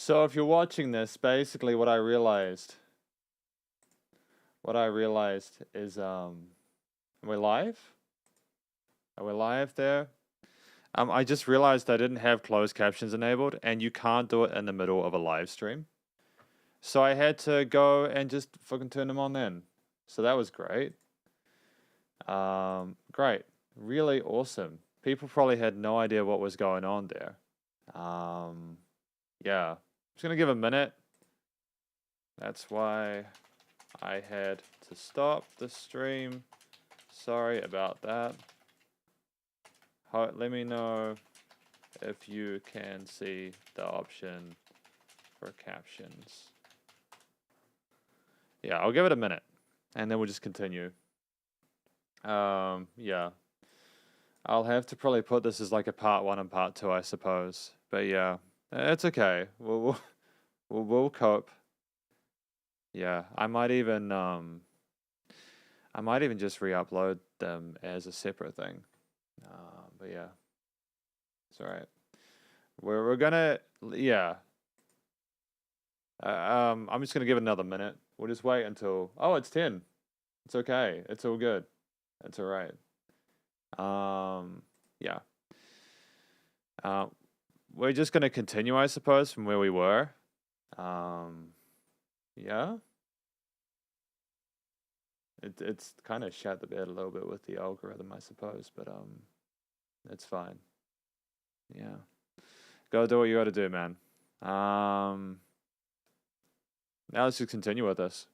So if you're watching this, basically what I realized is are we live? Are we live there? I just realized I didn't have closed captions enabled, and you can't do it in the middle of a live stream. So I had to go and just fucking turn them on then. So that was great. Great. Really awesome. People probably had no idea what was going on there. Yeah. Just gonna give a minute. That's why I had to stop the stream. Sorry about that. Let me know if you can see the option for captions. Yeah, I'll give it a minute, and then we'll just continue. Yeah. I'll have to probably put this as like a part 1 and part 2, I suppose. But yeah, it's okay. We'll cope. Yeah, I might even just re-upload them as a separate thing. But yeah, it's all right. We're gonna I'm just gonna give it another minute. We'll just wait until it's 10. It's okay. It's all good. It's all right. Yeah. We're just gonna continue, I suppose, from where we were. Yeah. It's kind of shat the bed a little bit with the algorithm, I suppose, but it's fine. Yeah. Go do what you gotta do, man. Now let's just continue with this.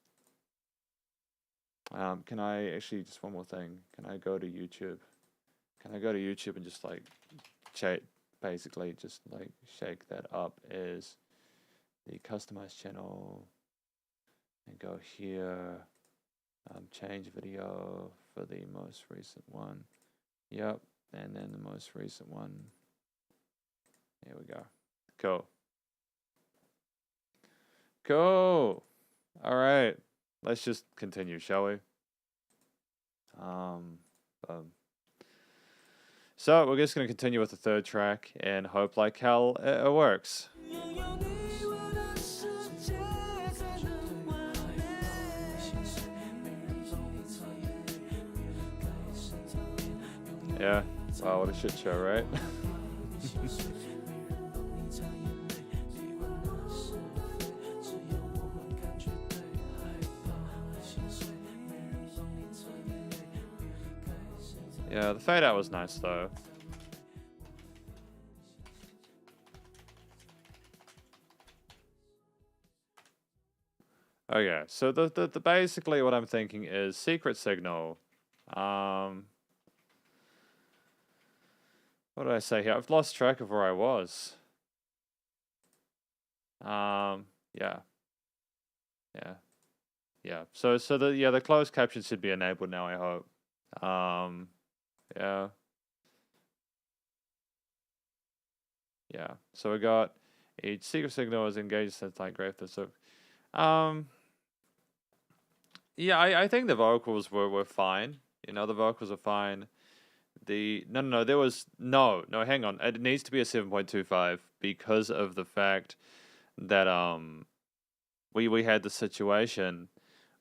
Can I actually, just one more thing? Can I go to YouTube? Can I go to YouTube and just like basically just like shake that up as the customized channel and go here, change video for the most recent one. Yep, and then the most recent one. There we go. Cool. Cool. All right. Let's just continue, shall we? So we're just going to continue with the third track and hope like hell it works. Yeah. Wow, what a shit show, right? Yeah, the fade out was nice though. Okay, so the basically what I'm thinking is secret signal. What did I say here? I've lost track of where I was. Yeah. So the closed caption should be enabled now, I hope. Yeah. Yeah. So we got each secret signal is engaged since like grave. So yeah, I think the vocals were fine. You know, the vocals are fine. There was hang on. It needs to be a 7.25 because of the fact that we had the situation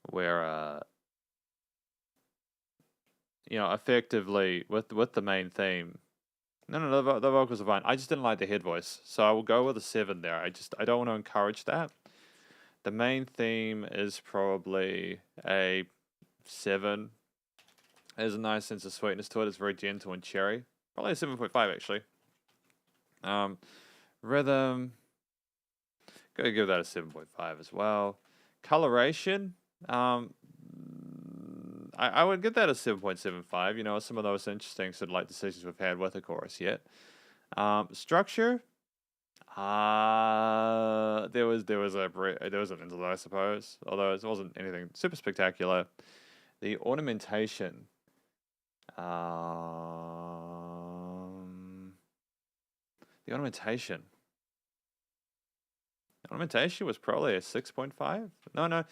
where effectively with the main theme. The vocals are fine. I just didn't like the head voice, so I will go with a 7 there. I don't want to encourage that. The main theme is probably a 7. There's a nice sense of sweetness to it. It's very gentle and cherry. Probably a 7.5 actually. Rhythm. Gotta give that a 7.5 as well. Coloration. I would give that a 7.75. You know, some of those interesting sort of like decisions we've had with the chorus yet. Structure. There was an interlude, I suppose, although it wasn't anything super spectacular. The ornamentation. The ornamentation. The ornamentation was probably a 6.5. No.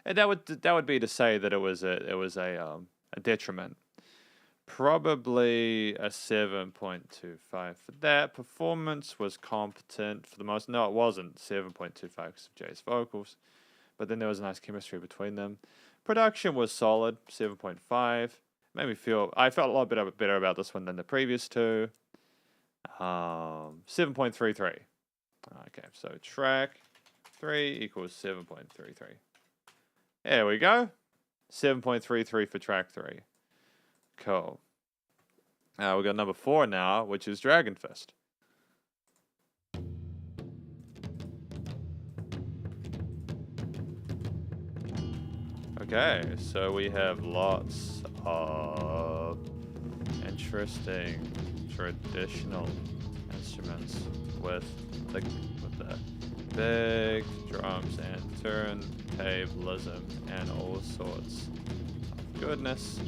And that would be to say that it was a detriment. Probably a 7.25 for that. Performance was competent for the most. No, it wasn't 7.25 because of Jay's vocals. But then there was a nice chemistry between them. Production was solid, 7.5. Made me feel... I felt a lot better about this one than the previous two. 7.33. Okay, so track 3 equals 7.33. There we go. 7.33 for track 3. Cool. We got number 4 now, which is Dragon Fist. Okay, so we have lots of interesting traditional instruments with the big drums and turntablism and all sorts of goodness.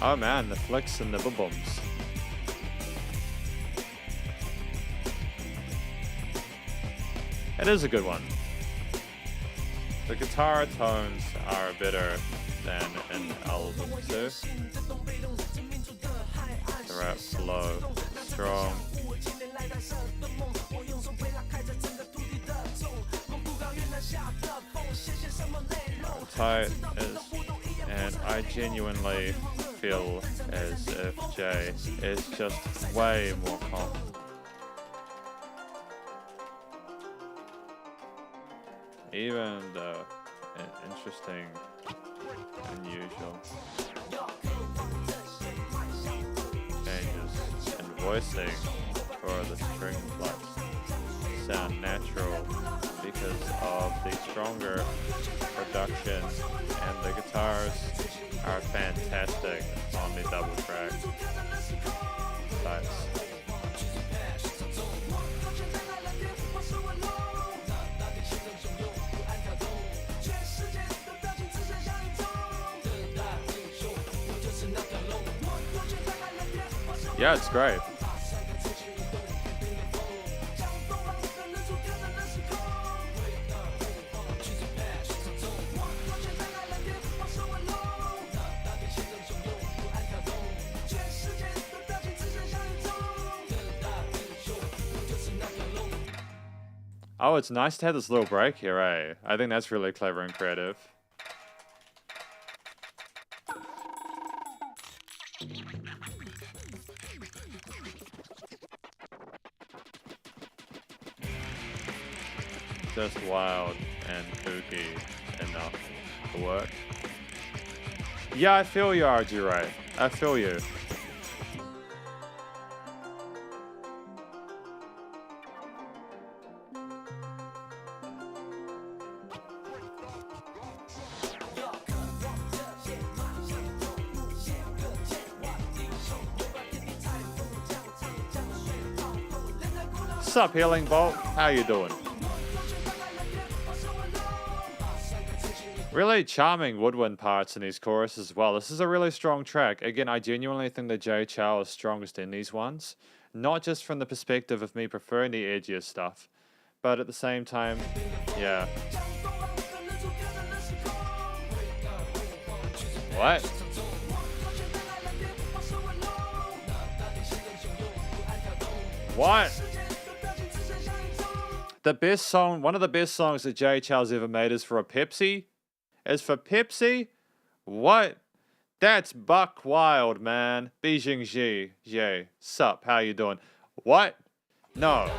Oh man, the flicks and the boom-booms. It is a good one. The guitar tones are better than in album 2. The rap slow, strong. Tight is, and I genuinely feel as if Jay is just way more confident. Even the interesting, unusual changes in voicing for the string flex sound natural because of the stronger production, and the guitars are fantastic on the double track types. Yeah, it's great. Oh, it's nice to have this little break here, eh? I think that's really clever and creative. Just wild and kooky enough to work. Yeah, I feel you, RG Ray. I feel you. Sup, Healing Bolt? How you doing? Really charming woodwind parts in these choruses as well. This is a really strong track. Again, I genuinely think that Jay Chou is strongest in these ones. Not just from the perspective of me preferring the edgier stuff, but at the same time, yeah. What? What? The best song, one of the best songs that Jay Chou's ever made is for a Pepsi. As for Pepsi, what? That's buck wild, man. Beijing Ji, Jay, sup, how you doing? What? No,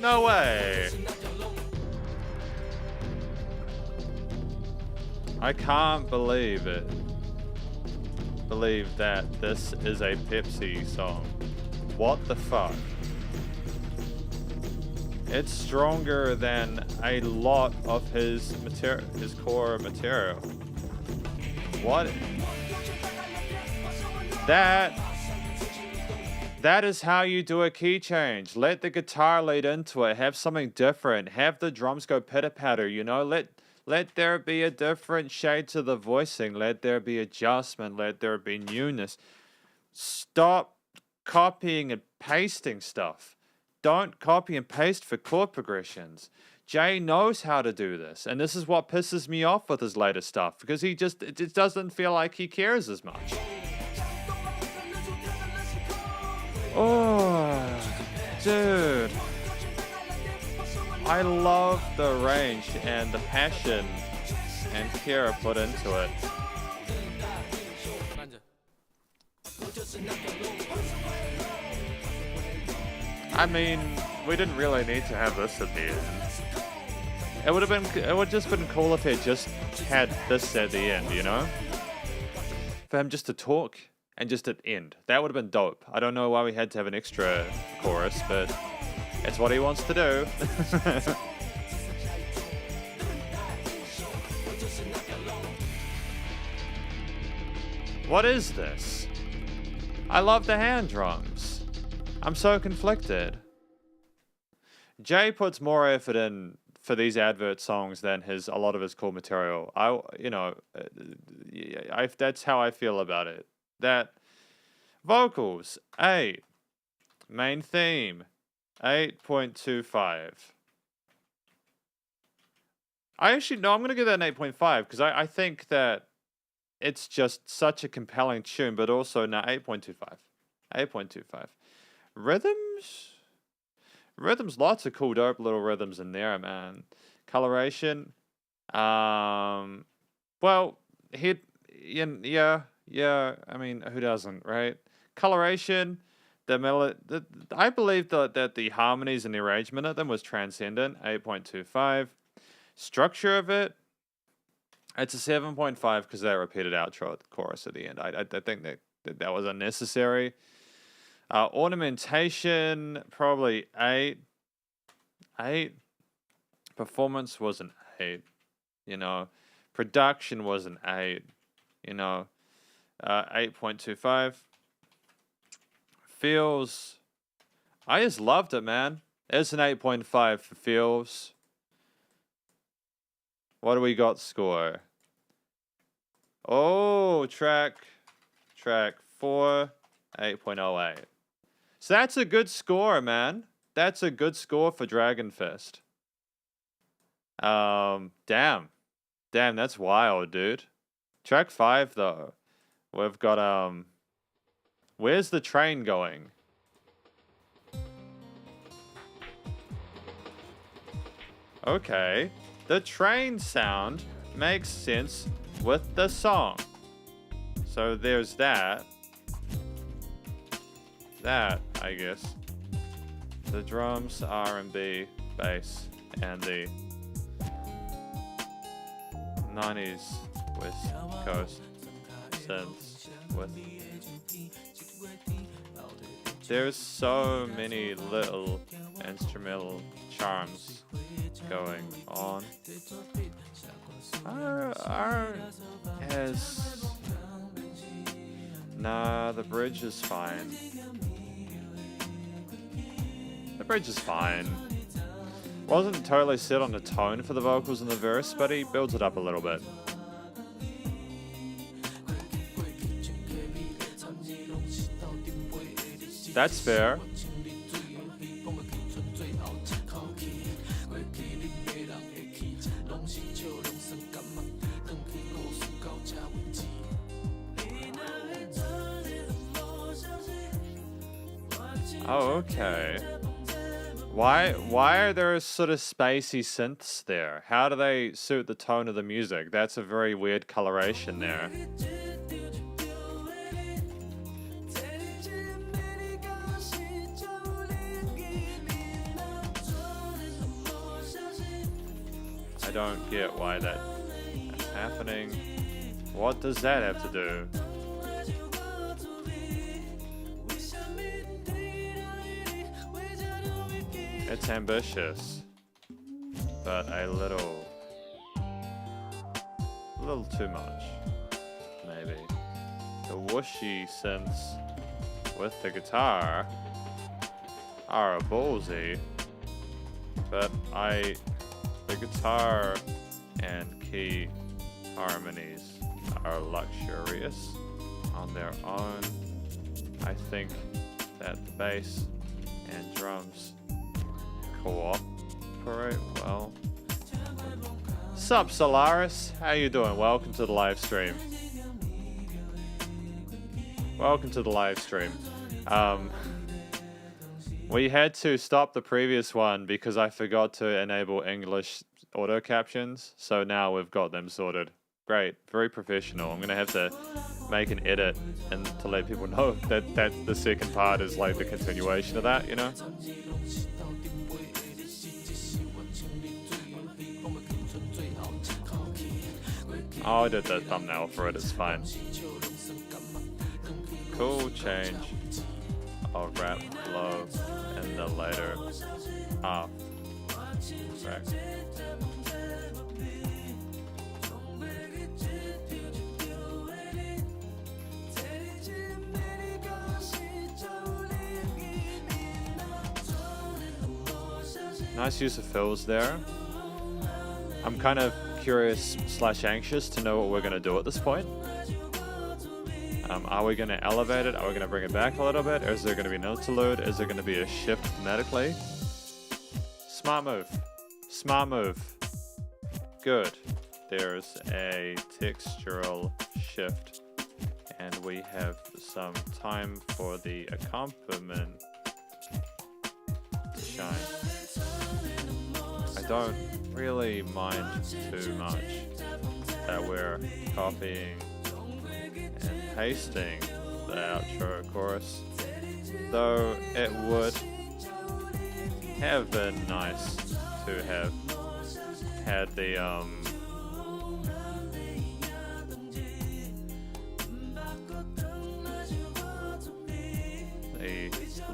no way. I can't believe it. Believe that this is a Pepsi song. What the fuck? It's stronger than a lot of his material, his core material. What? That is how you do a key change. Let the guitar lead into it. Have something different. Have the drums go pitter-patter, you know? Let there be a different shade to the voicing. Let there be adjustment. Let there be newness. Stop copying and pasting stuff. don't copy and paste for chord progressions. Jay knows how to do this, and this is what pisses me off with his latest stuff, because it just doesn't feel like he cares as much. Oh, dude. I love the range and the passion and care put into it. I mean, we didn't really need to have this at the end. It would just been cool if he just had this at the end, you know? For him just to talk and just at end. That would have been dope. I don't know why we had to have an extra chorus, but it's what he wants to do. What is this? I love the hand drums. I'm so conflicted. Jay puts more effort in for these advert songs than a lot of his cool material. That's how I feel about it. That vocals 8, main theme 8.25. I'm gonna give that an 8.5 because I think that it's just such a compelling tune, but also 8.25. 8.25. Rhythms, lots of cool, dope little rhythms in there, man. Coloration, well, yeah. I mean, who doesn't, right? Coloration, the melody. I believe that the harmonies and the arrangement of them was transcendent. 8.25. Structure of it, it's a 7.5 because they repeated outro at the chorus at the end. I think that was unnecessary. Ornamentation, probably 8. 8. Performance was an 8. You know, production was an 8. You know, 8.25. Feels, I just loved it, man. It's an 8.5 for feels. What do we got score? Oh, track 4, 8.08. So that's a good score, man. That's a good score for Dragon Fist. Damn, that's wild, dude. Track 5 though. We've got where's the train going? Okay. The train sound makes sense with the song. So there's that. That, I guess. The drums, R&B, bass, and the 90s West Coast synths with... There's so many little instrumental charms going on. Nah, the bridge is fine. The bridge is fine. Wasn't totally set on the tone for the vocals in the verse, but he builds it up a little bit. That's fair. Oh, okay. Why are there sort of spacey synths there? How do they suit the tone of the music? That's a very weird coloration there. I don't get why that's happening. What does that have to do? It's ambitious, but a little too much, maybe. The whooshy synths with the guitar are ballsy, but the guitar and key harmonies are luxurious on their own. I think that the bass and drums cooperate well. Sup Solaris, how you doing? Welcome to the live stream. Welcome to the live stream. We had to stop the previous one because I forgot to enable English auto captions, so now we've got them sorted. Great, very professional. I'm gonna have to make an edit and to let people know that the second part is like the continuation of that, you know? Oh, I did the thumbnail for it, it's fine. Cool change of rap flow in the later half track. Nice use of fills there. I'm kind of curious / anxious to know what we're going to do at this point. Are we going to elevate it? Are we going to bring it back a little bit? Or is there going to be an interlude? Is there going to be a shift thematically? Smart move. Smart move. Good. There's a textural shift. And we have some time for the accompaniment to shine. I don't really mind too much that we're copying and pasting the outro chorus, though it would have been nice to have had the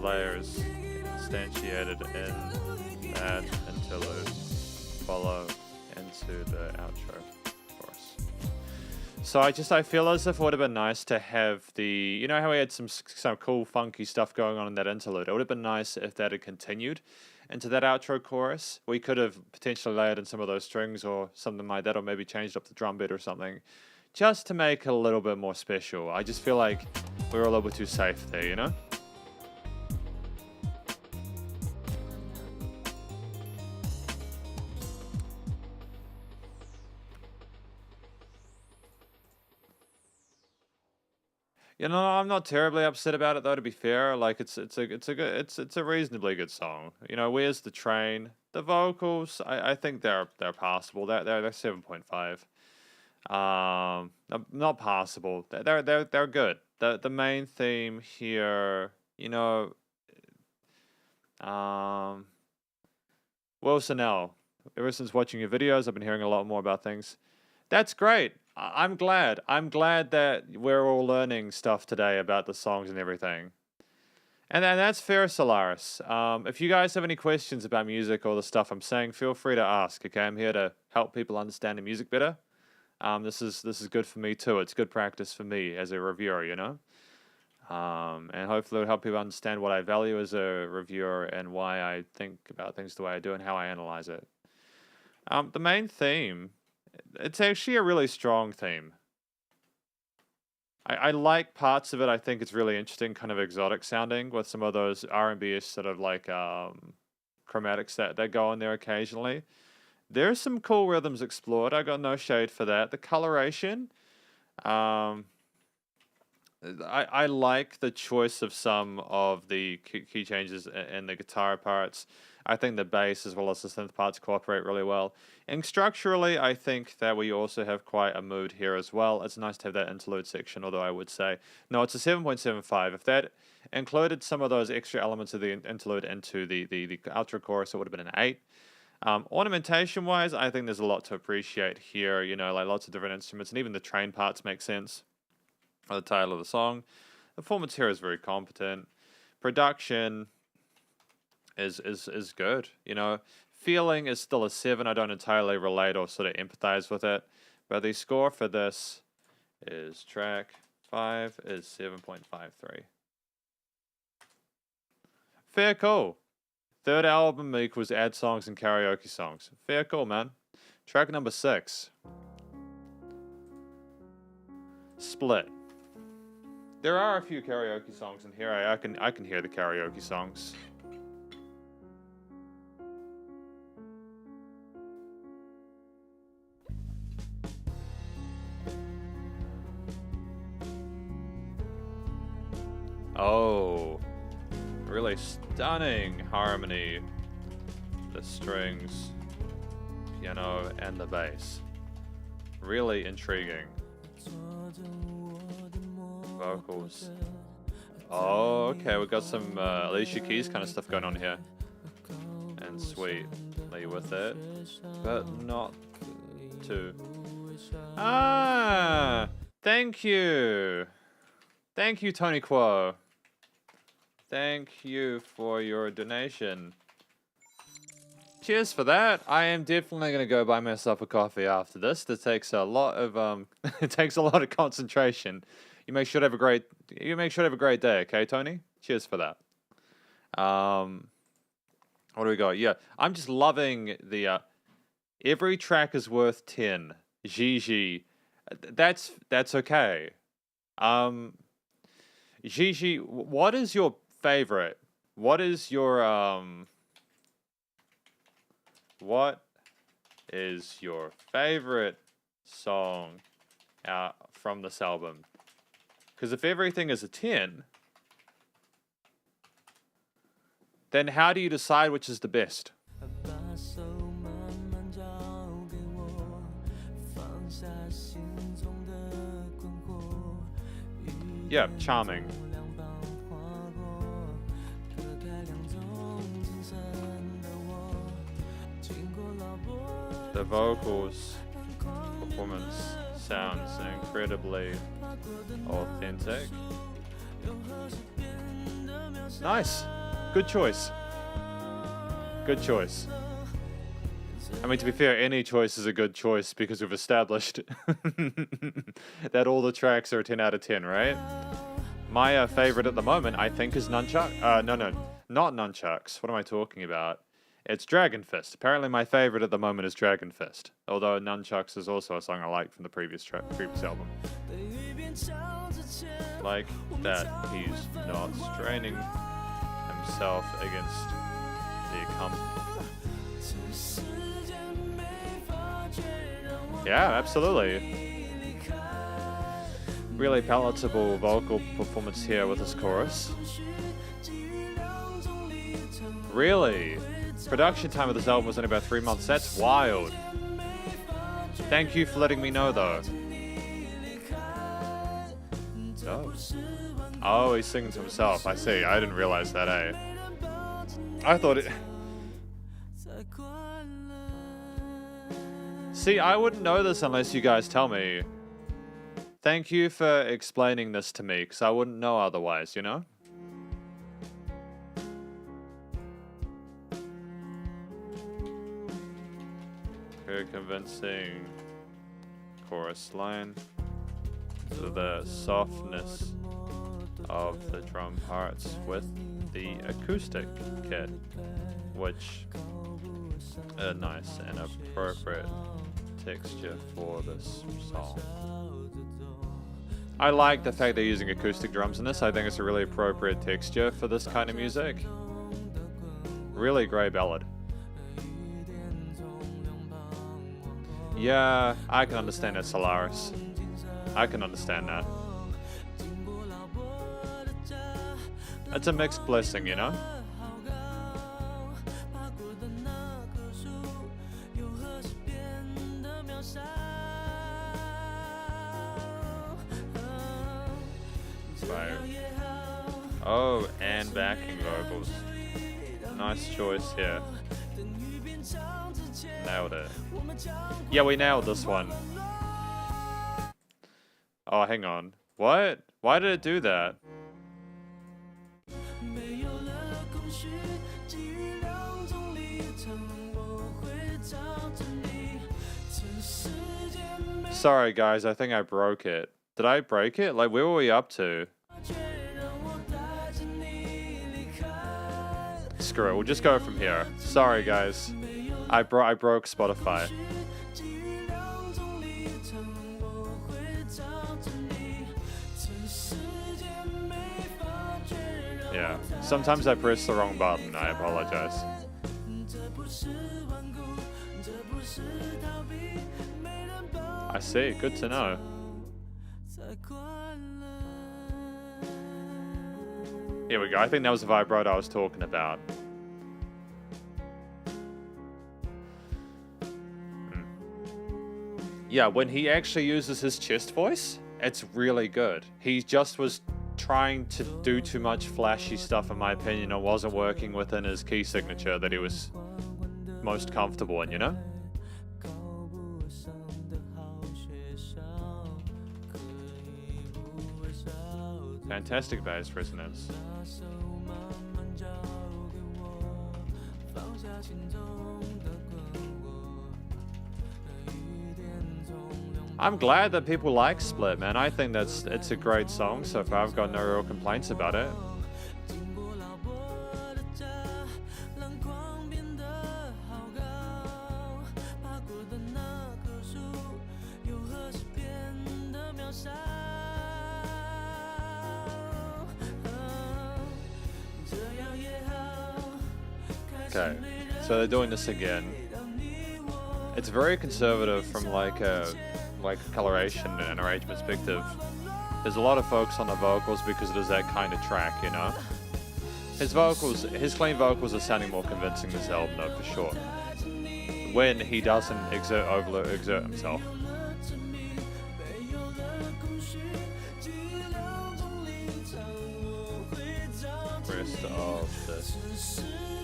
layers instantiated in that interlude follow into the outro chorus. So I feel as if it would have been nice to have the, you know how we had some cool funky stuff going on in that interlude. It would have been nice if that had continued into that outro chorus. We could have potentially layered in some of those strings or something like that, or maybe changed up the drum beat or something, just to make it a little bit more special. I just feel like we were a little bit too safe there, you know? You know, I'm not terribly upset about it though. To be fair, like it's a reasonably good song. You know, Where's the Train? The vocals, I think they're passable. They're 7.5. Not passable. They're good. The main theme here, you know, Wilson L. Ever since watching your videos, I've been hearing a lot more about things. That's great. I'm glad. I'm glad that we're all learning stuff today about the songs and everything. And that's fair, Solaris. If you guys have any questions about music or the stuff I'm saying, feel free to ask. Okay, I'm here to help people understand the music better. This is good for me too. It's good practice for me as a reviewer, you know. And hopefully it'll help people understand what I value as a reviewer and why I think about things the way I do and how I analyze it. The main theme, it's actually a really strong theme. I like parts of it. I think it's really interesting, kind of exotic sounding with some of those R&B-ish sort of like chromatics that go in there occasionally. There's some cool rhythms explored. I got no shade for that. The coloration, I like the choice of some of the key changes in the guitar parts. I think the bass as well as the synth parts cooperate really well. And structurally, I think that we also have quite a mood here as well. It's nice to have that interlude section, although I would say, no, it's a 7.75. If that included some of those extra elements of the interlude into the outro chorus, it would have been an 8. Ornamentation-wise, I think there's a lot to appreciate here. You know, like lots of different instruments, and even the train parts make sense. The title of the song. The performance here is very competent. Production is good. You know, feeling is still a 7. I don't entirely relate or sort of empathize with it, but the score for this is track 5 is 7.53. Fair call. Third album equals add songs and karaoke songs. Fair call, man. Track number 6. Split. There are a few karaoke songs in here. I can hear the karaoke songs. Really stunning harmony. The strings, piano, and the bass. Really intriguing. Vocals. Oh, okay, we got some Alicia Keys kind of stuff going on here. And sweetly with it, but not too. Ah, thank you. Thank you, Tony Quo. Thank you for your donation. Cheers for that. I am definitely gonna go buy myself a coffee after this. This takes a lot of it takes a lot of concentration. You make sure to have a great day, okay, Tony? Cheers for that. What do we got? Yeah, I'm just loving the every track is worth 10. Gigi. That's okay. Gigi, what is your favorite? What is your favorite song from this album? Because if everything is a 10, then how do you decide which is the best? Yeah, charming. The vocals performance sounds incredibly authentic. Nice. Good choice. Good choice. I mean, to be fair, any choice is a good choice because we've established that all the tracks are a 10 out of 10, right? My favorite at the moment, I think, is Nunchuck. No, not Nunchucks. What am I talking about? It's Dragon Fist. Apparently my favorite at the moment is Dragon Fist. Although Nunchucks is also a song I like from the previous album. Like that he's not straining himself against the accompaniment. Yeah, absolutely. Really palatable vocal performance here with this chorus. Really? Production time of this album was only about 3 months. That's wild. Thank you for letting me know, though. Oh, he's singing to himself. I see. I didn't realize that, eh? I thought it... See, I wouldn't know this unless you guys tell me. Thank you for explaining this to me, because I wouldn't know otherwise, you know? Very convincing chorus line. The softness of the drum parts with the acoustic kit, which a nice and appropriate texture for this song. I like the fact they're using acoustic drums in this. I think it's a really appropriate texture for this kind of music. Really great ballad. Yeah, I can understand that, Solaris. I can understand that. It's a mixed blessing, you know? Right. Oh, and backing vocals. Nice choice here. Nailed it. Yeah, we nailed this one. Oh, hang on. What? Why did it do that? Sorry, guys. I think I broke it. Did I break it? Like, where were we up to? Screw it. We'll just go from here. Sorry, guys. I broke Spotify. Yeah. Sometimes I press the wrong button. I apologize. I see. Good to know. Here we go. I think that was the vibrato I was talking about. Yeah, when he actually uses his chest voice, it's really good. He just was trying to do too much flashy stuff, in my opinion, and wasn't working within his key signature that he was most comfortable in, you know? Fantastic bass resonance. I'm glad that people like Split, man. I think it's a great song so far. I've got no real complaints about it. Okay, so they're doing this again. It's very conservative from like a coloration and arrangement perspective. There's a lot of focus on the vocals because it is that kind of track, you know? His clean vocals are sounding more convincing this album though, for sure. When he doesn't exert himself. The rest of this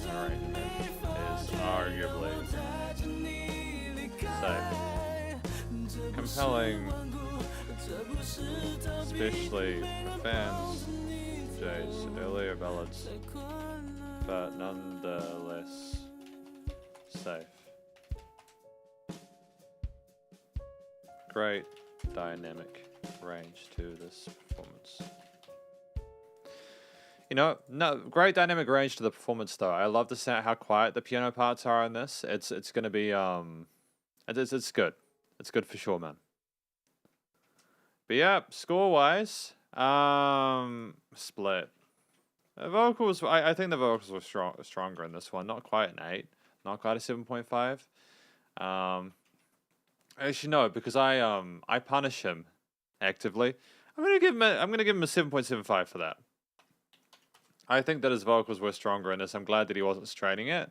arrangement is arguably safe. Compelling, especially for fans of Jay's earlier ballads, but nonetheless safe. Great dynamic range to this performance. You know, no, great dynamic range to the performance though. I love the sound, how quiet the piano parts are in this. It's gonna be it's good. It's good for sure, man. But yeah, score-wise, split. The vocals, I think the vocals were stronger in this one. Not quite an 8, not quite a 7.5. Actually, no, because I punish him actively. I'm gonna give him a 7.75 for that. I think that his vocals were stronger in this. I'm glad that he wasn't straining it.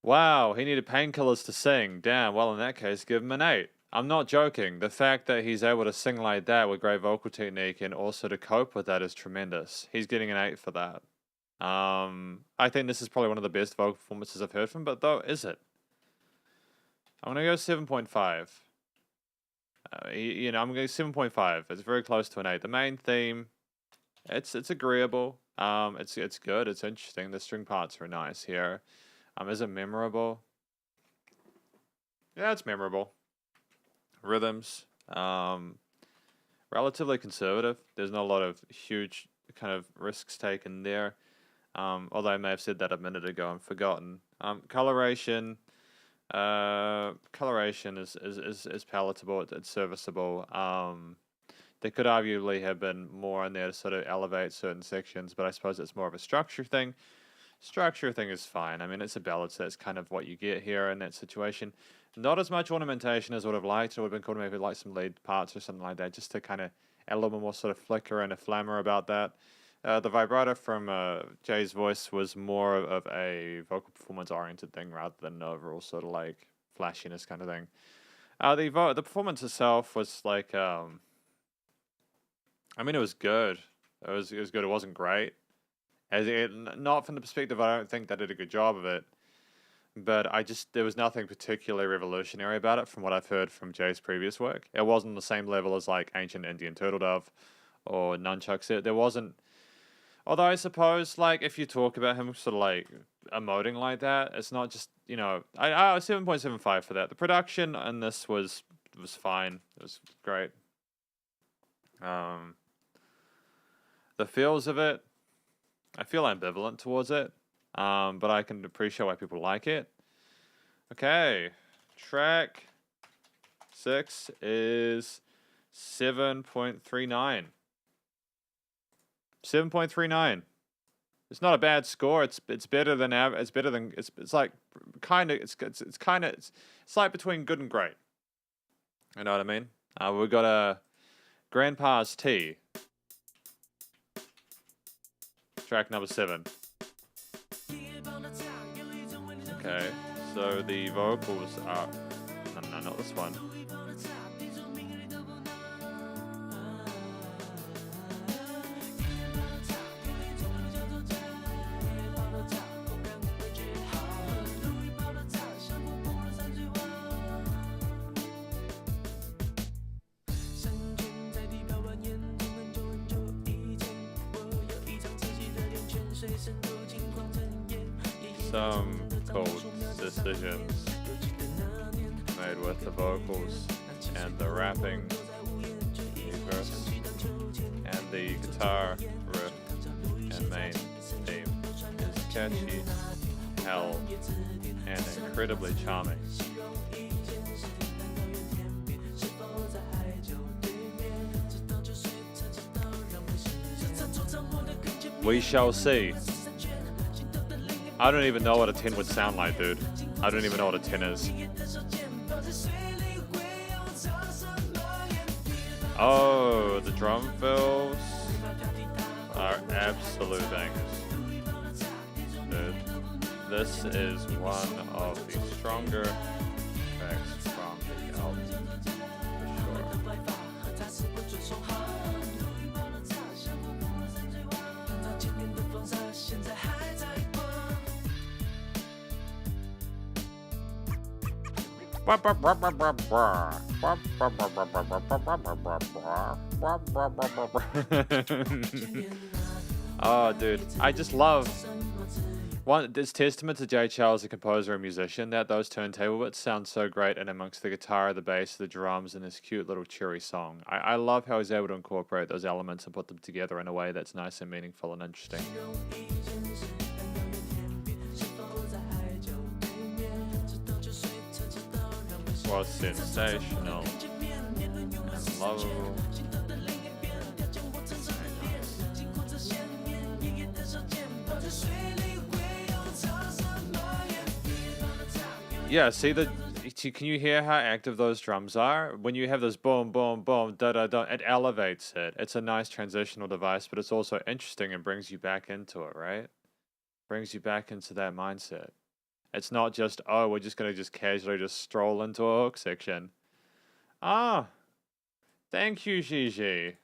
Wow, he needed painkillers to sing. Damn, well in that case, give him an 8. I'm not joking. The fact that he's able to sing like that with great vocal technique and also to cope with that is tremendous. He's getting an 8 for that. I think this is probably one of the best vocal performances I've heard from him, but though, is it? I'm going to go 7.5. I'm going to go 7.5. It's very close to an 8. The main theme, it's agreeable. It's good. It's interesting. The string parts are nice here. Is it memorable? Yeah, it's memorable. Rhythms, relatively conservative. There's not a lot of huge kind of risks taken there. Although I may have said that a minute ago and forgotten. Coloration is palatable. It's serviceable. There could arguably have been more in there to sort of elevate certain sections, but I suppose it's more of a structure thing. Structure thing is fine. I mean, it's a ballad, so that's kind of what you get here in that situation. Not as much ornamentation as I would have liked. It would have been cool to maybe like some lead parts or something like that, just to kind of add a little bit more sort of flicker and a flamor about that. The vibrato from Jay's voice was more of a vocal performance-oriented thing rather than an overall sort of like flashiness kind of thing. The performance itself was like, I mean, it was good. It was good. It wasn't great. Not from the perspective, I don't think they did a good job of it. But there was nothing particularly revolutionary about it from what I've heard from Jay's previous work. It wasn't the same level as like Ancient Indian Turtle Dove or Nunchucks. There wasn't, although I suppose like if you talk about him sort of like emoting like that, it's not just, I 7.75 for that. The production on this was fine. It was great. The feels of it, I feel ambivalent towards it, but I can appreciate why people like it. Okay, track 6 is 7.39. 7.39. It's not a bad score. It's better than average. It's better than it's like kind of it's like between good and great. You know what I mean? We've got a Grandpa's Tea. track number 7. Okay, so the vocals are... No, not this one. Some cool decisions made with the vocals and the rapping, the verse, and the guitar riff and main theme is catchy, hell, and incredibly charming. We shall see. I don't even know what a 10 would sound like, dude. I don't even know what a 10 is. Oh, the drum fills are absolute bangers. Dude, this is one of the stronger tracks from the album, for sure. Oh, dude, I just love it's testament to Jay Chou as a composer and musician that those turntable bits sound so great in amongst the guitar, the bass, the drums, and this cute little cheery song. I love how he's able to incorporate those elements and put them together in a way that's nice and meaningful and interesting. Was sensational and lovable. Yeah, see can you hear how active those drums are? When you have this boom, boom, boom, da da da, it elevates it. It's a nice transitional device, but it's also interesting and brings you back into it, right? Brings you back into that mindset. It's not just, oh, we're just going to just casually just stroll into a hook section. Ah, thank you, Gigi.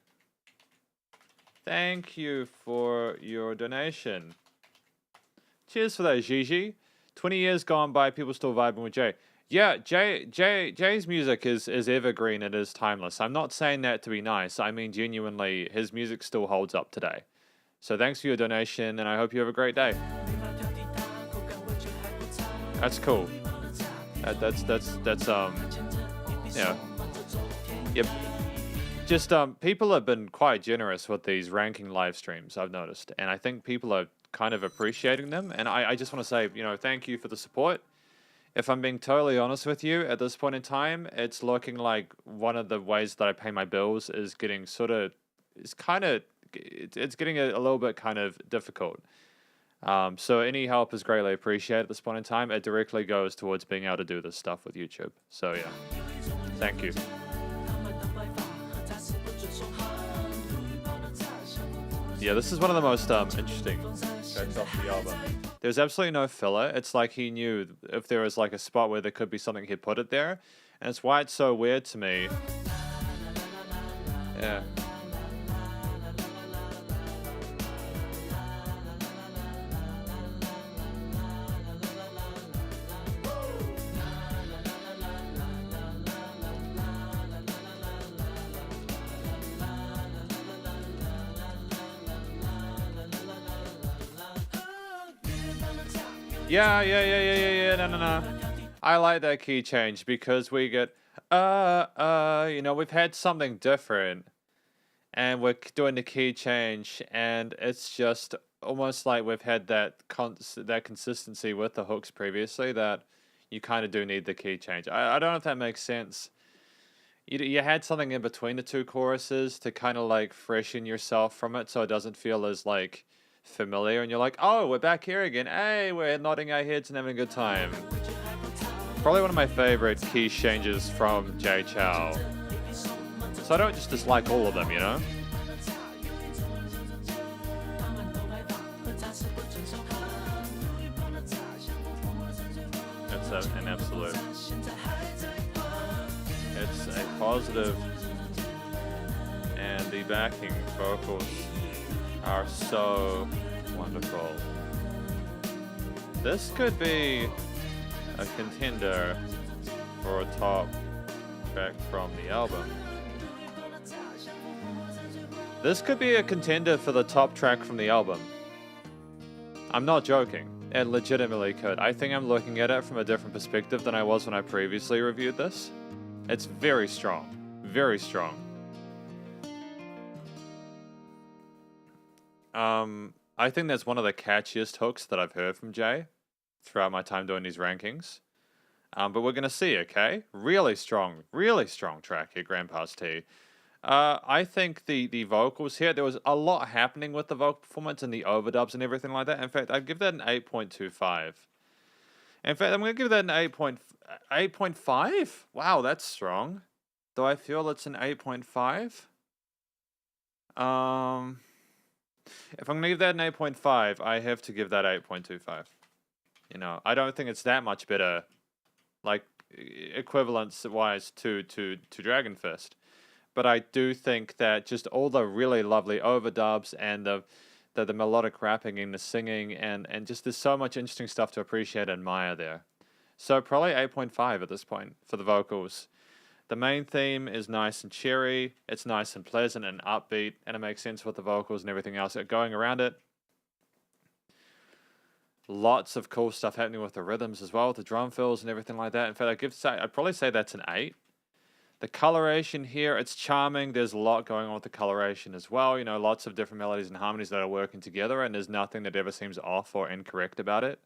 Thank you for your donation. Cheers for that, Gigi. 20 years gone by, people still vibing with Jay. Yeah, Jay's music is evergreen, it is timeless. I'm not saying that to be nice. I mean, genuinely, his music still holds up today. So thanks for your donation, and I hope you have a great day. That's cool. That's yeah. Yep. Just people have been quite generous with these ranking live streams, I've noticed, and I think people are kind of appreciating them. And I just want to say, thank you for the support. If I'm being totally honest with you, at this point in time, it's looking like one of the ways that I pay my bills is getting it's getting a little bit kind of difficult. So any help is greatly appreciated at this point in time. It directly goes towards being able to do this stuff with YouTube. So yeah, thank you. Yeah, this is one of the most interesting tracks off the album. There's absolutely no filler. It's like he knew if there was like a spot where there could be something, he'd put it there. And it's why it's so weird to me. Yeah. Yeah, no. I like that key change because we get, we've had something different and we're doing the key change and it's just almost like we've had that consistency with the hooks previously that you kind of do need the key change. I don't know if that makes sense. You had something in between the two choruses to kind of like freshen yourself from it so it doesn't feel as like familiar and you're like, oh, we're back here again. Hey, we're nodding our heads and having a good time. Probably one of my favorite key changes from Jay Chou. So I don't just dislike all of them, an absolute. It's a positive, and the backing vocals are so wonderful. This could be a contender for a top track from the album. This could be a contender for the top track from the album. I'm not joking. It legitimately could. I think I'm looking at it from a different perspective than I was when I previously reviewed this. It's very strong. Very strong. I think that's one of the catchiest hooks that I've heard from Jay throughout my time doing these rankings. But we're going to see, okay? Really strong track here, Grandpa's Tea. I think the vocals here, there was a lot happening with the vocal performance and the overdubs and everything like that. In fact, I'd give that an 8.25. In fact, I'm going to give that an 8.5? Wow, that's strong. Do I feel it's an 8.5? If I'm going to give that an 8.5, I have to give that 8.25. You know, I don't think it's that much better, like, equivalence-wise to Dragon Fist. But I do think that just all the really lovely overdubs and the melodic rapping and the singing and just there's so much interesting stuff to appreciate and admire there. So probably 8.5 at this point for the vocals. The main theme is nice and cheery. It's nice and pleasant and upbeat, and it makes sense with the vocals and everything else going around it. Lots of cool stuff happening with the rhythms as well, with the drum fills and everything like that. In fact, I'd probably say that's an 8. The coloration here, it's charming. There's a lot going on with the coloration as well. You know, lots of different melodies and harmonies that are working together, and there's nothing that ever seems off or incorrect about it.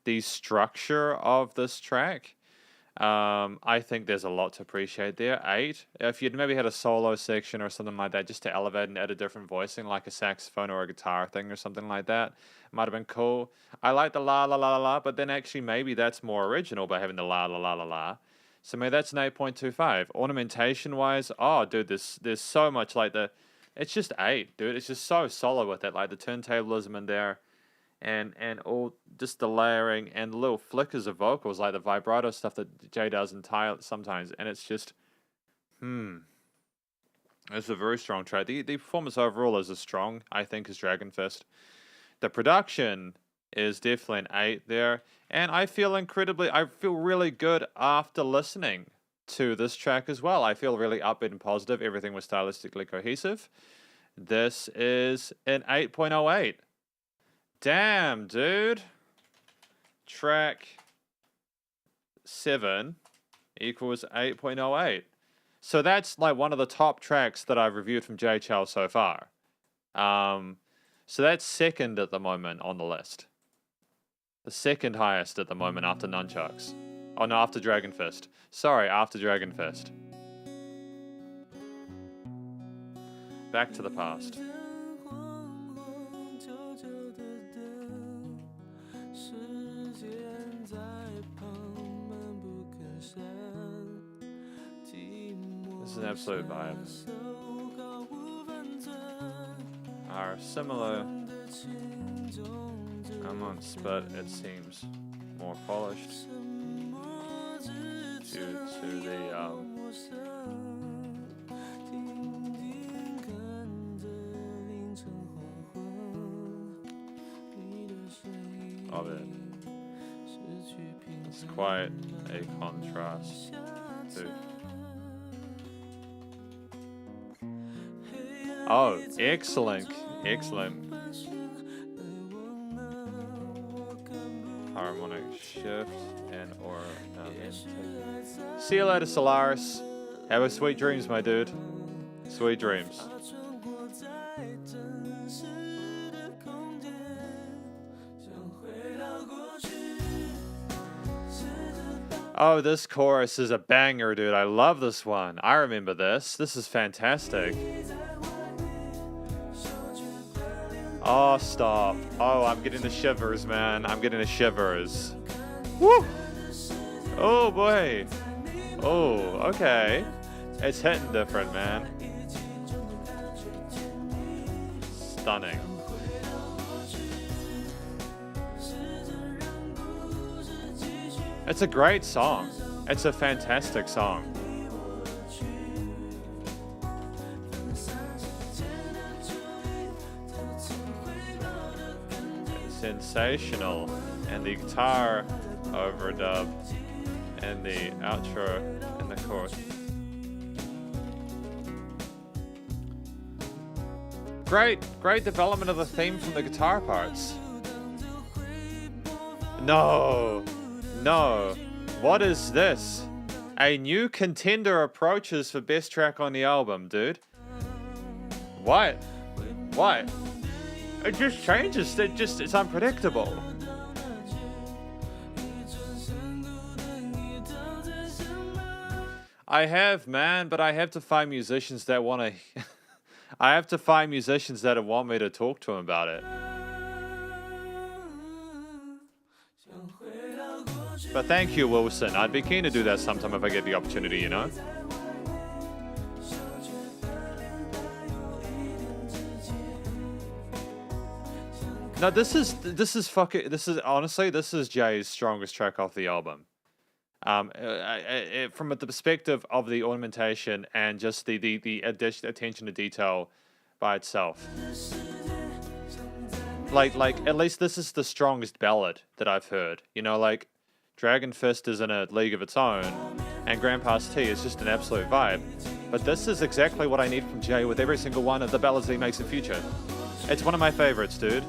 The structure of this track, I think there's a lot to appreciate there. 8. If you'd maybe had a solo section or something like that, just to elevate and add a different voicing, like a saxophone or a guitar thing or something like that, might have been cool. I like the la la la la la, but then actually maybe that's more original by having the la la la la la. So maybe that's an 8.25. Ornamentation wise, oh dude, there's so much like it's just 8, dude. It's just so solid with it, like the turntablism in there. And all just the layering and the little flickers of vocals, like the vibrato stuff that Jay does sometimes, and it's just, it's a very strong track. The performance overall is as strong, I think, as Dragon Fist. The production is definitely an 8 there, and I feel really good after listening to this track as well. I feel really upbeat and positive. Everything was stylistically cohesive. This is an 8.08. Damn, dude. Track 7 equals 8.08. So that's like one of the top tracks that I've reviewed from Jay Chou so far. So that's second at the moment on the list. The second highest at the moment after Nunchucks. Oh no, after Dragon Fist. Sorry, after Dragon Fist. Back to the past. This is an absolute vibe. Are similar amongst, but it seems more polished due to the of it. It's quite a contrast too. Oh, excellent. Harmonic shift and see you later, Solaris. Have a sweet dreams, my dude. Sweet dreams. Oh, this chorus is a banger, dude. I love this one. I remember this. This is fantastic. Oh, stop. Oh, I'm getting the shivers, man. I'm getting the shivers. Woo! Oh, boy. Oh, okay. It's hitting different, man. Stunning. It's a great song. It's a fantastic song. Sensational. And the guitar overdub and the outro and the chorus. Great development of the theme from the guitar parts. No. What is this? A new contender approaches for best track on the album, dude. What? It just changes. It's unpredictable. I have, man, but I have to find musicians that want to... I have to find musicians that want me to talk to them about it. But thank you, Wilson. I'd be keen to do that sometime if I get the opportunity, you know? No, this is Jay's strongest track off the album. From the perspective of the ornamentation and just the attention to detail by itself. Like at least this is the strongest ballad that I've heard. You know, like Dragon Fist is in a league of its own, and Grandpa's Tea is just an absolute vibe. But this is exactly what I need from Jay with every single one of the ballads that he makes in future. It's one of my favorites, dude.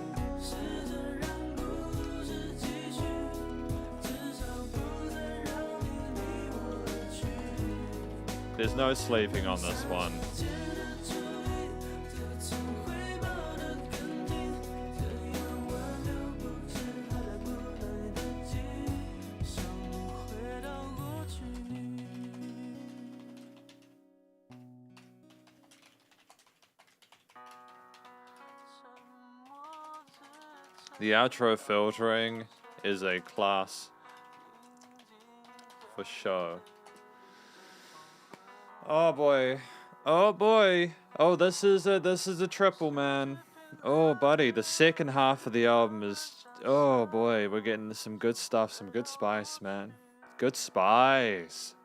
There's no sleeping on this one. The outro filtering is a class for sure. Oh boy. Oh, this is a triple, man. Oh, buddy, the second half of the album is... Oh boy, we're getting some good stuff, some good spice, man. Good spice.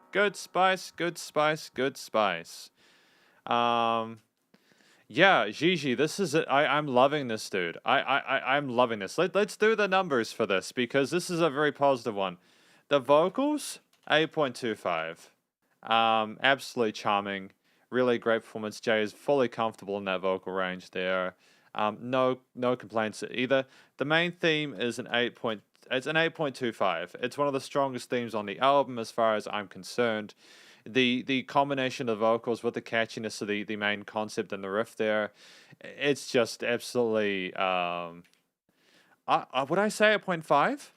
Yeah, Gigi, this is it. I'm loving this, dude. I'm loving this. Let's do the numbers for this, because this is a very positive one. The vocals, 8.25. Absolutely charming. Really great performance. Jay is fully comfortable in that vocal range there. No complaints either. The main theme is an 8.25. It's one of the strongest themes on the album as far as I'm concerned. The combination of the vocals with the catchiness of the main concept and the riff there, it's just absolutely... would I say 8.5?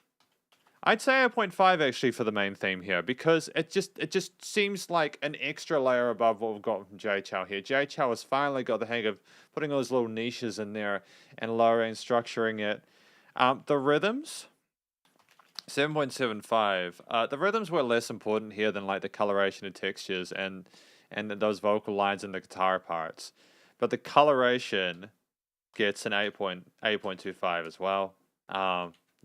I'd say 8.5 actually for the main theme here, because it just seems like an extra layer above what we've got from Jay Chou here. Jay Chou has finally got the hang of putting all those little niches in there and lowering and structuring it. The rhythms, 7.75. The rhythms were less important here than like the coloration of textures and those vocal lines and the guitar parts. But the coloration gets an 8.25 as well.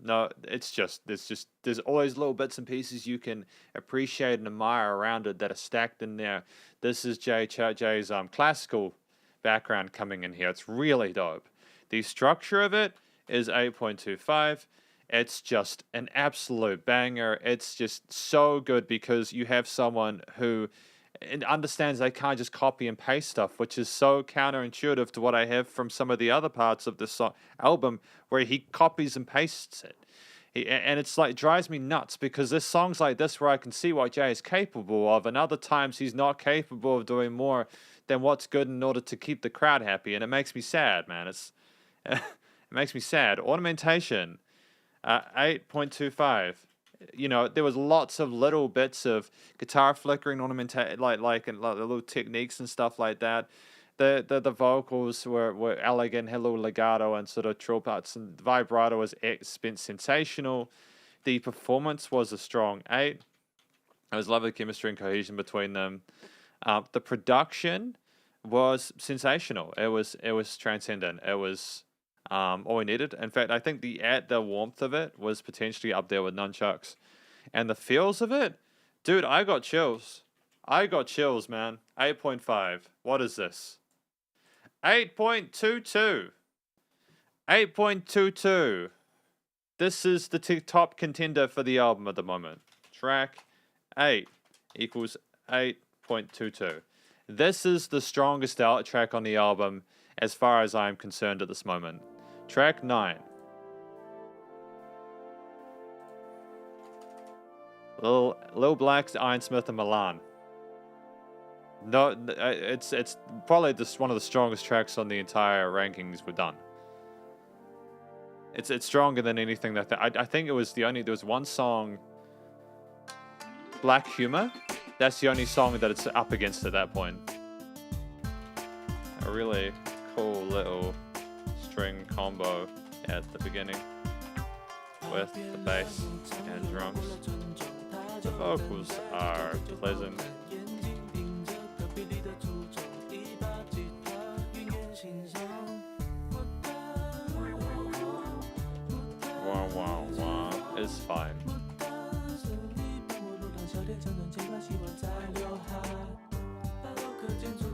No, there's always little bits and pieces you can appreciate and admire around it that are stacked in there. This is Jay's classical background coming in here. It's really dope. The structure of it is 8.25. It's just an absolute banger. It's just so good because you have someone who understands they can't just copy and paste stuff, which is so counterintuitive to what I have from some of the other parts of this album where he copies and pastes it. And it's like, drives me nuts because there's songs like this where I can see what Jay is capable of, and other times he's not capable of doing more than what's good in order to keep the crowd happy, and it makes me sad, man. It makes me sad. Ornamentation, 8.25. You know, there was lots of little bits of guitar flickering, ornamentation, like little techniques and stuff like that. The vocals were elegant, had a little legato and sort of trill parts, and the vibrato was sensational. The performance was a strong 8. There was lovely chemistry and cohesion between them. The production was sensational. It was transcendent. It was all we needed. In fact, I think the warmth of it was potentially up there with Nunchucks. and the feels of it, dude, I got chills. I got chills, man. 8.5. What is this? 8.22. 8.22. This is the top contender for the album at the moment. Track 8 equals 8.22. This is the strongest track on the album as far as I'm concerned at this moment. Track 9. Lil Black's Ironsmith and Milan. No, it's probably just one of the strongest tracks on the entire rankings we've done. It's stronger than anything that I think it was there was one song, Black Humor. That's the only song that it's up against at that point. A really cool little string combo at the beginning with the bass and drums. The vocals are pleasant. Wow. It's fine.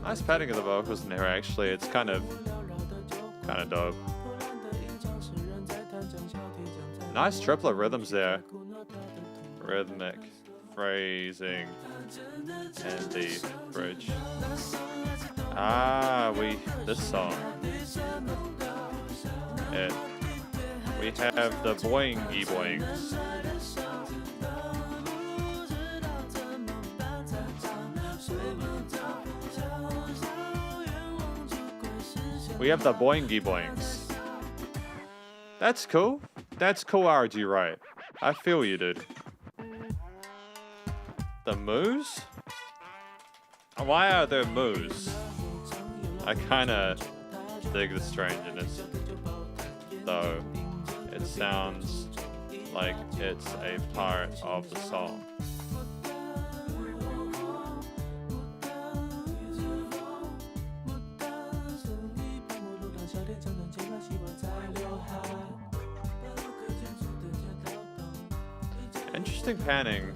Nice padding of the vocals in here, actually. It's kind of dope. Nice triplet rhythms there. Rhythmic, phrasing, and the bridge. This song. We have the boingy boings. We have the boingy boings. That's cool. That's cool, RG, right? I feel you, dude. The moos? Why are there moos? I kinda dig the strangeness, though it sounds like it's a part of the song. Interesting panning.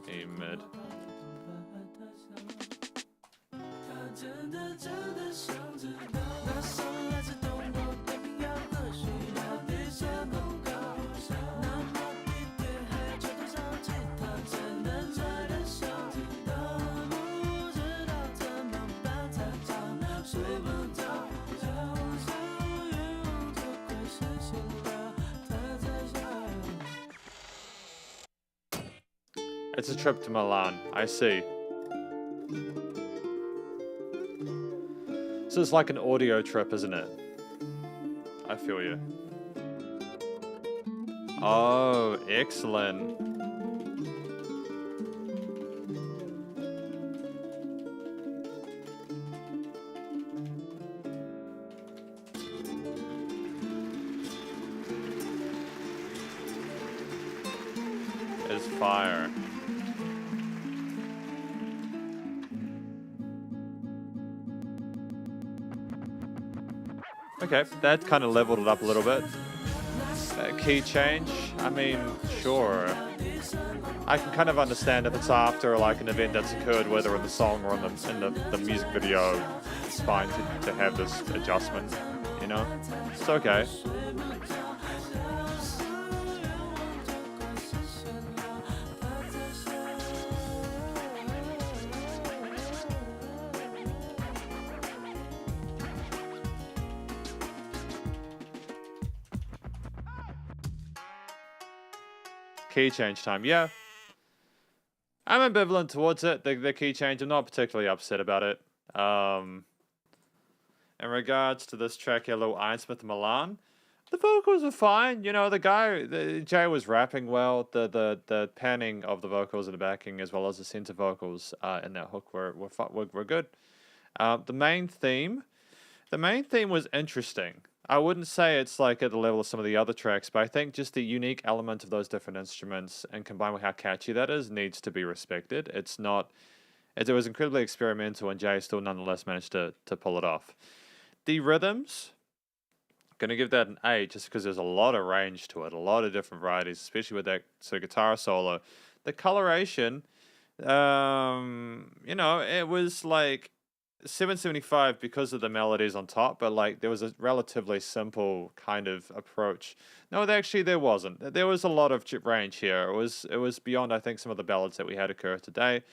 A mid. It's a trip to Milan, I see. So it's like an audio trip, isn't it? I feel you. Oh, excellent. It's fire. Okay, that kind of leveled it up a little bit. Key change, I mean, sure. I can kind of understand if it's after like an event that's occurred, whether in the song or in the music video, it's fine to have this adjustment, you know? It's okay. Key change time, yeah. I'm ambivalent towards it, the key change. I'm not particularly upset about it. In regards to this track, Hello Ironsmith Milan, the vocals are fine. You know, Jay was rapping well. The panning of the vocals and the backing, as well as the center vocals in that hook were good. The main theme was interesting. I wouldn't say it's like at the level of some of the other tracks, but I think just the unique element of those different instruments and combined with how catchy that is needs to be respected. It was incredibly experimental, and Jay still nonetheless managed to pull it off. The rhythms Gonna give that an 8 just because there's a lot of range to it, a lot of different varieties, especially with that sort of guitar solo. The coloration, you know, it was like 775 because of the melodies on top, but like there was a relatively simple kind of approach. No, actually there wasn't. There was a lot of range here. It was beyond, I think, some of the ballads that we had occur today.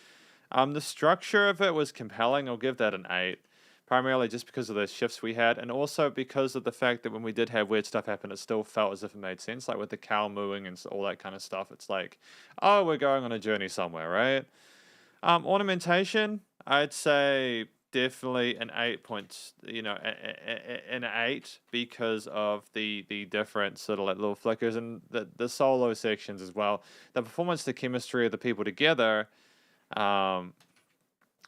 The structure of it was compelling. I'll give that an 8. Primarily just because of the shifts we had, and also because of the fact that when we did have weird stuff happen, it still felt as if it made sense. Like with the cow mooing and all that kind of stuff, it's like, oh, we're going on a journey somewhere, right? Ornamentation, I'd say definitely an 8 points, you know, an 8 because of the different sort of like little flickers and the solo sections as well. The performance, the chemistry of the people together,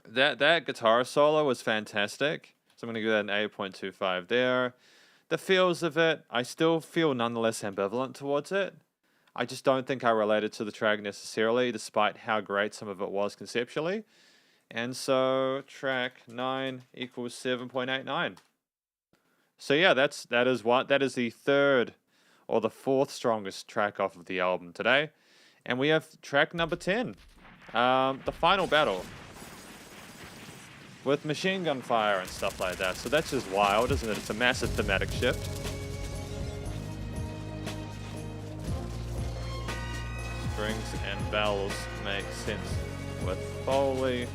that guitar solo was fantastic. So I'm going to give that an 8.25 there. The feels of it, I still feel nonetheless ambivalent towards it. I just don't think I related to the track necessarily, despite how great some of it was conceptually. And so track 9 equals 7.89. So yeah, that is the third or the fourth strongest track off of the album today. And we have track number 10, the final battle, with machine gun fire and stuff like that. So that's just wild, isn't it? It's a massive thematic shift. Strings and bells make sense with Foley.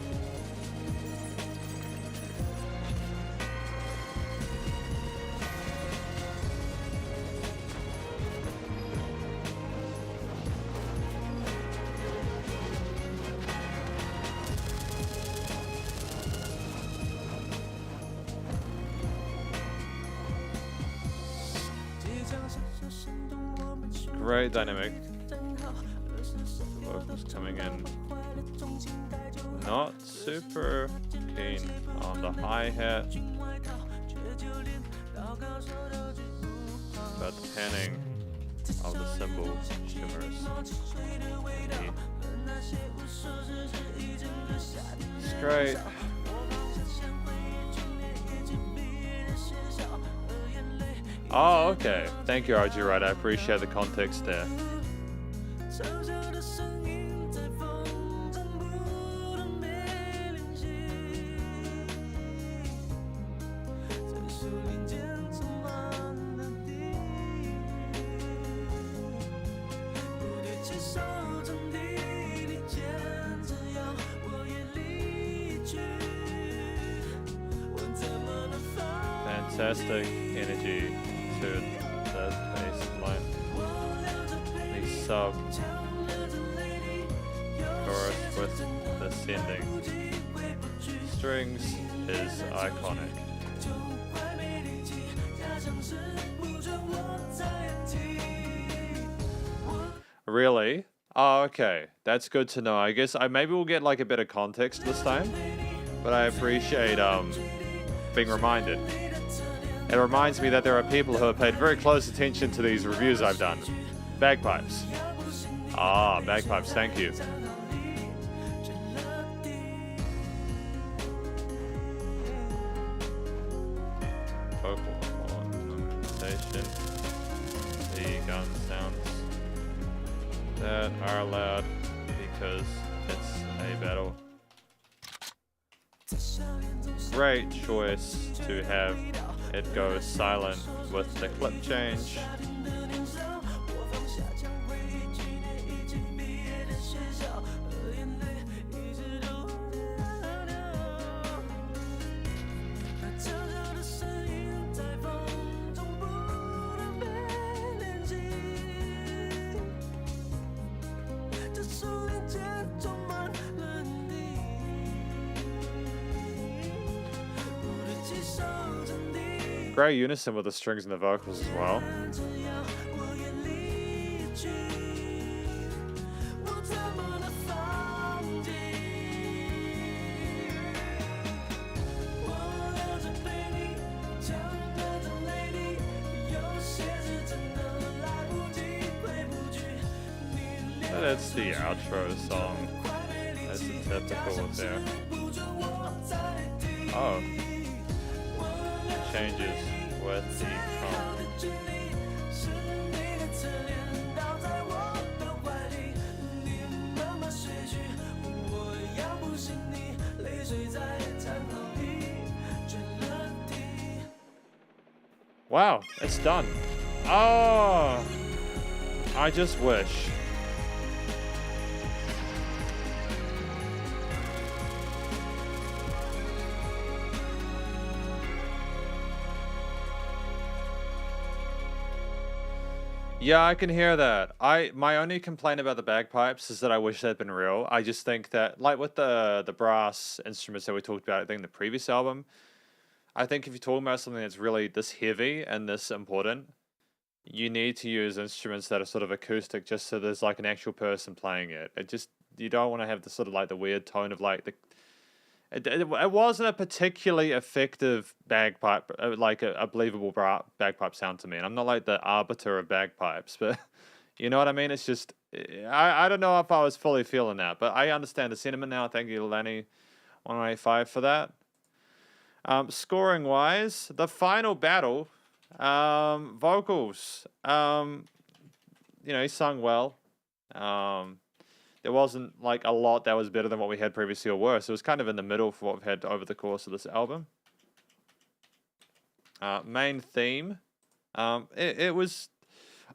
Great dynamic. Vocals coming in. Not super keen on the hi-hat, but the panning of the cymbal shimmers. Straight. Oh, okay. Thank you, RG Right. I appreciate the context there. Fantastic energy to the bass line. The sub chorus with the ascending strings is iconic. Really? Oh, okay. That's good to know. I guess maybe we'll get like a bit of context this time, but I appreciate being reminded. It reminds me that there are people who have paid very close attention to these reviews I've done. Bagpipes. Ah, bagpipes, thank you. Vocal ornamentation. The gun sounds that are allowed because it's a battle. Great choice to have it go silent with the clip change. Great unison with the strings and the vocals as well. That's the outro song. That's the typical there. Oh. Changes. with the prompt. Wow, it's done. Oh, I just wish. Yeah, I can hear that. My only complaint about the bagpipes is that I wish they'd been real. I just think that, like with the brass instruments that we talked about, I think in the previous album, I think if you're talking about something that's really this heavy and this important, you need to use instruments that are sort of acoustic, just so there's like an actual person playing it. You don't want to have the sort of like the weird tone of like the. It wasn't a particularly effective bagpipe, like a believable bagpipe sound to me. And I'm not like the arbiter of bagpipes, but you know what I mean? It's just, I don't know if I was fully feeling that, but I understand the sentiment now. Thank you, Lenny 185 for that. Scoring wise, the final battle, vocals, he sung well. There wasn't like a lot that was better than what we had previously or worse. It was kind of in the middle for what we've had over the course of this album. Main theme, it was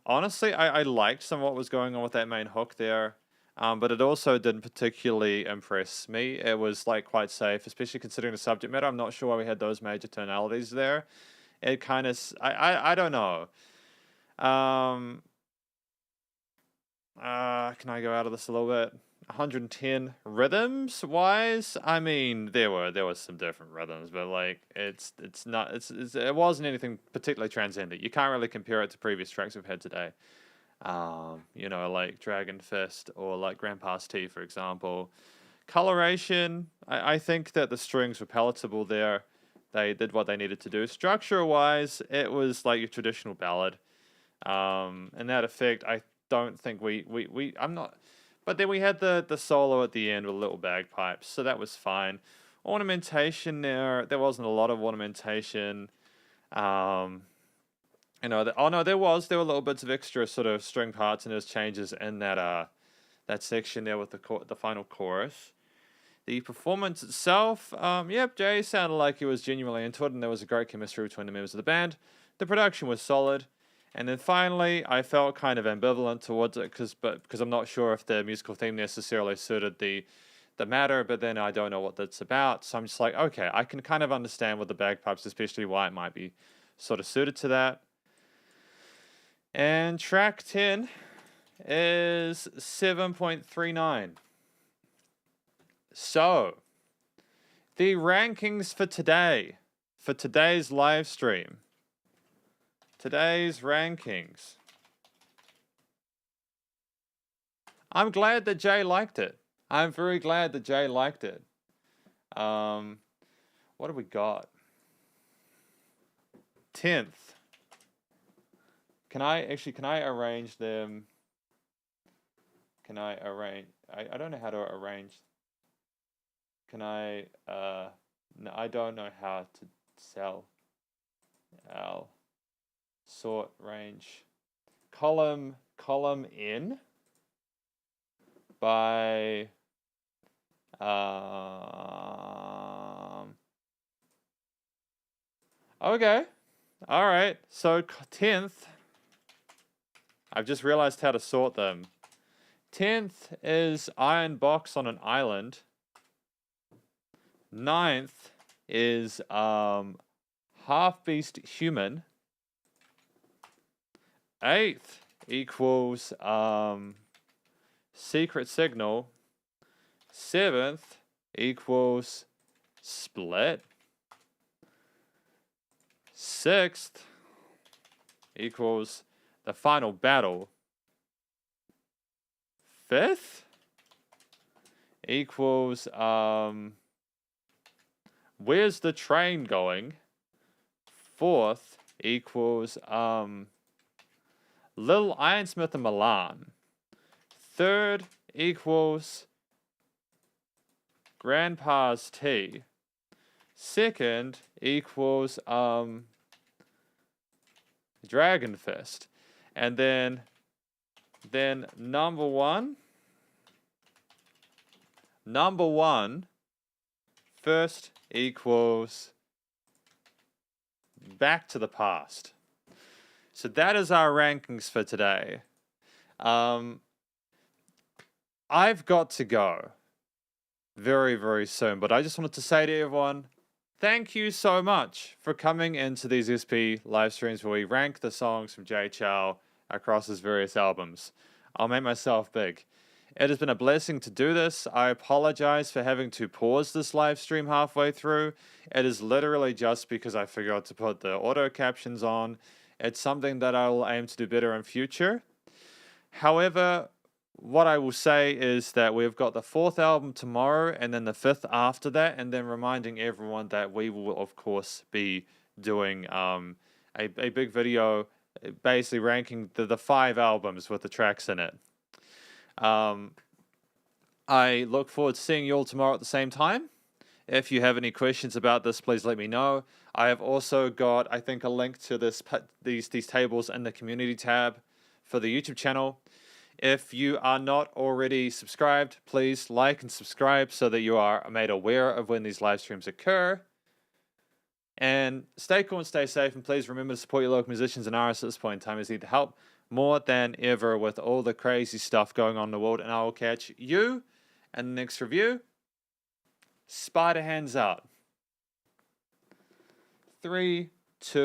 honestly, I liked some of what was going on with that main hook there. But it also didn't particularly impress me. It was like quite safe, especially considering the subject matter. I'm not sure why we had those major tonalities there. It kind of, I don't know. Can I go out of this a little bit? 110 rhythms wise. I mean, there was some different rhythms, but like it wasn't anything particularly transcendent. You can't really compare it to previous tracks we've had today. Like Dragon Fist or like Grandpa's Tea, for example. Coloration, I think that the strings were palatable there. They did what they needed to do. Structure-wise, it was like your traditional ballad. And that effect, I don't think I'm not... But then we had the solo at the end with little bagpipes, so that was fine. Ornamentation there wasn't a lot of ornamentation. There were little bits of extra sort of string parts and there's changes in that section there with the final chorus. The performance itself, Jay sounded like he was genuinely into it, and there was a great chemistry between the members of the band. The production was solid, and then finally, I felt kind of ambivalent towards it because I'm not sure if the musical theme necessarily suited the matter, but then I don't know what that's about. So I'm just like, okay, I can kind of understand with the bagpipes, especially why it might be sort of suited to that. And track 10 is 7.39. So, the rankings for today's live stream. Today's rankings. I'm glad that Jay liked it. I'm very glad that Jay liked it. What have we got? 10th. Can I arrange them? I don't know how to arrange. No, I don't know how to sort range. Column in by okay. All right. So 10th. I've just realized how to sort them. 10th is Iron Box on an Island. 9th is Half Beast Human. 8th equals Secret Signal. 7th equals Split. 6th equals The Final Battle. 5th equals Where's the Train Going? 4th equals Lil Ironsmith and Milan. 3rd equals Grandpa's Tea. 2nd equals Dragon Fist. And then number one, first equals Back to the Past. So that is our rankings for today. I've got to go very, very soon, but I just wanted to say to everyone, thank you so much for coming into these SP live streams where we rank the songs from Jay Chou across his various albums. I'll make myself big. It has been a blessing to do this. I apologize for having to pause this live stream halfway through. It is literally just because I forgot to put the auto captions on. It's something that I will aim to do better in future. However, what I will say is that we've got the 4th album tomorrow and then the 5th after that, and then reminding everyone that we will, of course, be doing a big video basically ranking the 5 albums with the tracks in it. I look forward to seeing you all tomorrow at the same time. If you have any questions about this, please let me know. I have also got, I think, a link to these tables in the community tab for the YouTube channel. If you are not already subscribed, please like and subscribe so that you are made aware of when these live streams occur. And stay cool and stay safe, and please remember to support your local musicians and artists at this point in time as they need the help more than ever with all the crazy stuff going on in the world. And I will catch you in the next review. Spider hands out. 3, 2,